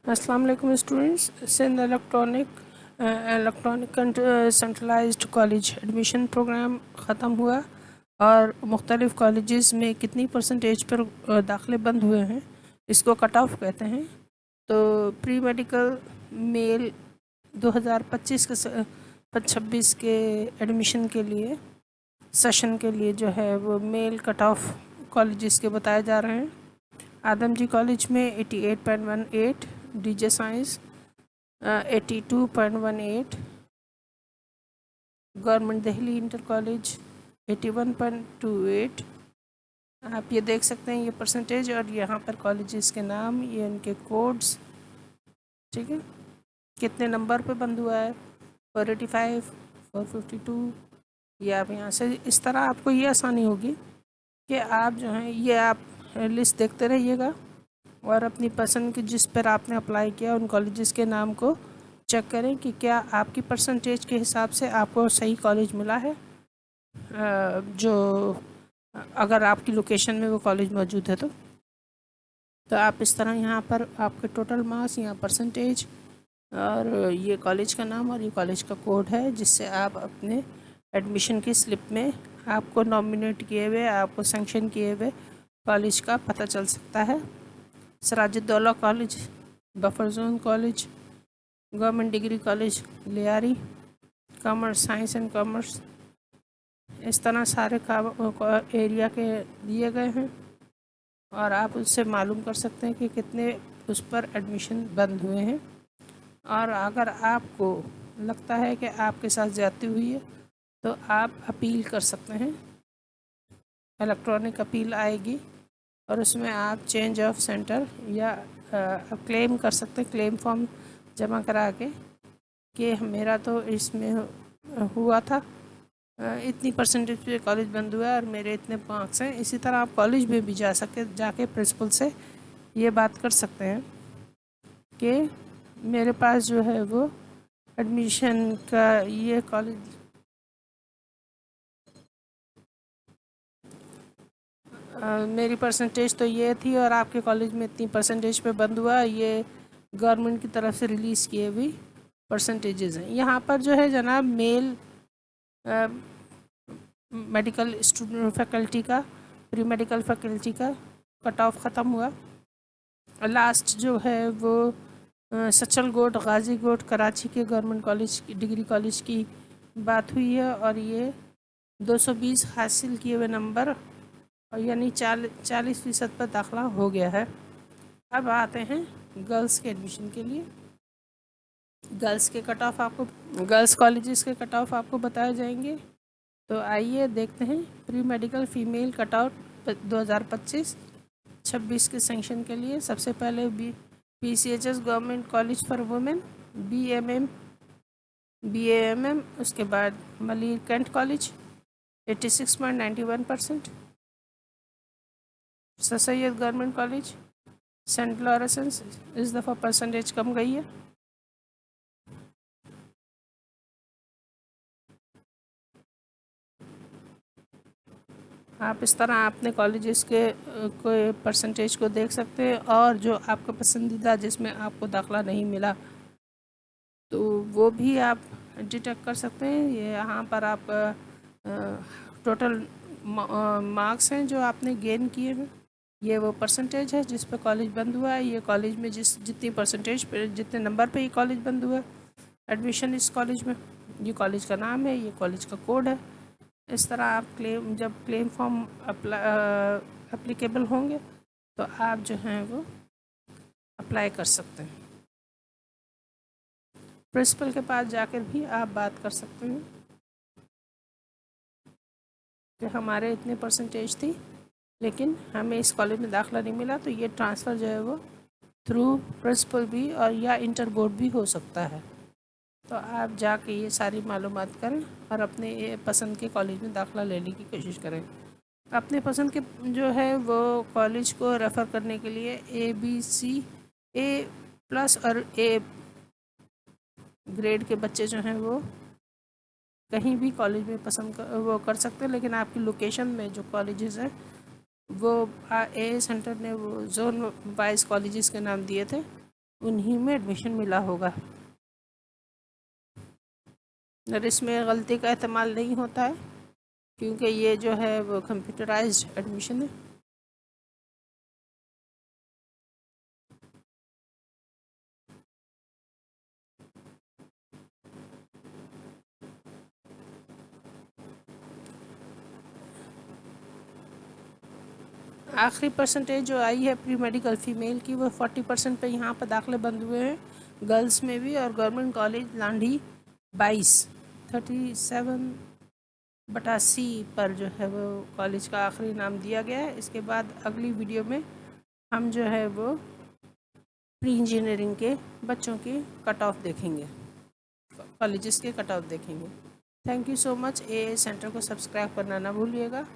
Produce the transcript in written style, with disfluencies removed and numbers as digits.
अस्सलाम वालेकुम students. Sindh electronic centralised college admission programme ख़त्म हुआ और मुख्तलिफ़ कॉलेजेस में कितनी परसेंटेज पर दाखिले बंद हुए हैं, इसको कट ऑफ कहते हैं। तो प्री मेडिकल मेल 2025 के 26 के एडमिशन के लिए सेशन के लिए जो है वो मेल कट ऑफ कॉलेजेस के बताए जा रहे हैं। आदमजी कॉलेज में 88.18, DJ science 82.18, government Delhi inter college 81.28। आप ये देख सकते हैं ये परसेंटेज और यहाँ पर कॉलेजेस के नाम, ये उनके कोड्स, ठीक है। कितने नंबर पे बंद हुआ है, 485, 452, ये आप यहाँ से इस तरह आपको ये आसानी होगी कि आप जो हैं ये आप लिस्ट देखते रहिएगा और अपनी पसंद की जिस पर आपने अप्लाई किया उन कॉलेजेस के नाम को चेक करें कि क्या आपकी परसेंटेज के हिसाब से आपको सही कॉलेज मिला है, जो अगर आपकी लोकेशन में वो कॉलेज मौजूद है तो आप इस तरह यहाँ पर आपके टोटल मार्क्स, यहाँ परसेंटेज और ये कॉलेज का नाम और ये कॉलेज का कोड है, जिससे आप अपने एडमिशन की स्लिप में आपको नॉमिनेट किए हुए, आपको सेंक्शन किए हुए कॉलेज का पता चल सकता है। Sirajuddaula college, buffer zone college, government degree college Lyari, commerce, science and commerce, इस तरह सारे एरिया के दिए गए हैं और आप उससे मालूम कर सकते हैं कि कितने उस पर एडमिशन बंद हुए हैं। और अगर आपको लगता है कि आपके साथ ज़्यादती हुई है तो आप अपील कर सकते हैं, इलेक्ट्रॉनिक अपील आएगी और उसमें आप चेंज ऑफ सेंटर या क्लेम कर सकते हैं, क्लेम फॉर्म जमा करा के कि मेरा तो इसमें हुआ था, इतनी परसेंटेज पे कॉलेज बंद हुआ है और मेरे इतने मार्क्स हैं। इसी तरह आप कॉलेज में भी जाके प्रिंसिपल से ये बात कर सकते हैं कि मेरे पास जो है वो एडमिशन का ये कॉलेज मेरी परसेंटेज तो ये थी और आपके कॉलेज में इतनी परसेंटेज पे बंद हुआ, ये गवर्नमेंट की तरफ से रिलीज़ किए हुई परसेंटेजेस हैं। यहाँ पर जो है जनाब मेल मेडिकल स्टूडेंट फैकल्टी का, प्री मेडिकल फैकल्टी का कट ऑफ ख़त्म हुआ। लास्ट जो है वो सचल गोट, गाजी गोट, कराची के गवर्नमेंट कॉलेज डिग्री कॉलेज की बात हुई है और ये 220 हासिल किए हुए नंबर और यानी 40% पर दाखिला हो गया है। अब आते हैं गर्ल्स के एडमिशन के लिए। गर्ल्स के कट ऑफ आपको, गर्ल्स कॉलेजेस के कट ऑफ आपको बताए जाएंगे। तो आइए देखते हैं pre medical female cut off 2025-26 के सेंक्शन के लिए। सबसे पहले PCHS government college for women, BAMM, उसके बाद Malir cantt college 86.91%, sir Syed government college, Saint Lawrence, इस दफ़ा परसेंटेज कम गई है। आप इस तरह अपने कॉलेजेस के कोई परसेंटेज को देख सकते हैं और जो आपका पसंदीदा जिसमें आपको दाखला नहीं मिला तो वो भी आप डिटेक्ट कर सकते हैं। ये यहाँ पर आप टोटल मार्क्स हैं जो आपने गेन किए हैं, ये वो परसेंटेज है जिस पर कॉलेज बंद हुआ है। ये कॉलेज में जितनी परसेंटेज पे, जितने नंबर पे ये कॉलेज बंद हुआ है, एडमिशन इस कॉलेज में, ये कॉलेज का नाम है, ये कॉलेज का कोड है। इस तरह आप जब क्लेम फॉर्म एप्लीकेबल होंगे तो आप जो हैं वो अप्लाई कर सकते हैं। प्रिंसिपल के पास जाकर भी आप बात कर सकते हैं कि हमारे इतने परसेंटेज थी लेकिन हमें इस कॉलेज में दाखिला नहीं मिला, तो ये ट्रांसफ़र जो है वो थ्रू प्रिंसिपल भी और या इंटर बोर्ड भी हो सकता है। तो आप जाके ये सारी मालूमात करें और अपने पसंद के कॉलेज में दाखिला लेने की कोशिश करें। अपने पसंद के जो है वो कॉलेज को रेफ़र करने के लिए A+ और A ग्रेड के बच्चे जो हैं वो कहीं भी कॉलेज में वो कर सकते हैं, लेकिन आपकी लोकेशन में जो कॉलेजेस हैं वो A सेंटर ने वो जोन वाइज कॉलेजेस के नाम दिए थे, उन्हीं में एडमिशन मिला होगा। और इसमें गलती का इस्तेमाल नहीं होता है, क्योंकि ये जो है वो कंप्यूटराइज्ड एडमिशन है। आखिरी परसेंटेज जो आई है प्री मेडिकल फ़ीमेल की, वो 40% पे यहाँ पर दाखिले बंद हुए हैं, गर्ल्स में भी। और गवर्नमेंट कॉलेज लांडी 37/C पर जो है वो कॉलेज का आखिरी नाम दिया गया है। इसके बाद अगली वीडियो में हम जो है वो प्री इंजीनियरिंग के बच्चों की कट ऑफ देखेंगे, कॉलेजेस के कट ऑफ देखेंगे। Thank you so much. A centre को सब्सक्राइब करना ना भूलिएगा।